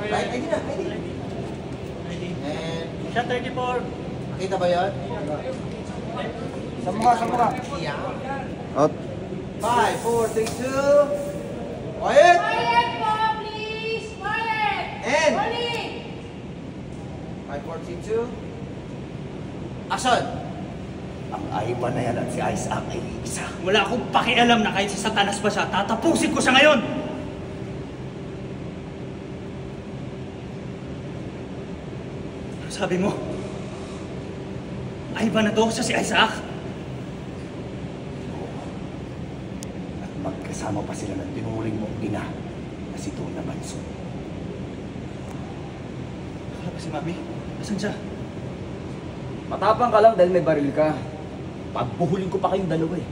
Right? ID na, ID. And... Shot 34. Nakita ba yun? Sa mukha. Yeah. Out. 5, 4, 3, 2... Quiet! Quiet po, please! Quiet! And... Rolling! 5, 4, 3, 2... Action! Ang Ivan na yan at si Isaac ay isa. Wala akong pakialam na kahit sa Satanas pa siya, tatapusin ko siya ngayon! Ano sabi mo? Ivan na to siya si Isaac? At magkasama pa sila ng tinuring mong ina na si Donna Manson. Wala ba si Mami? Asan siya? Matapang ka lang dahil may baril ka. Pagbuhulin ko pa kayong dalawa eh.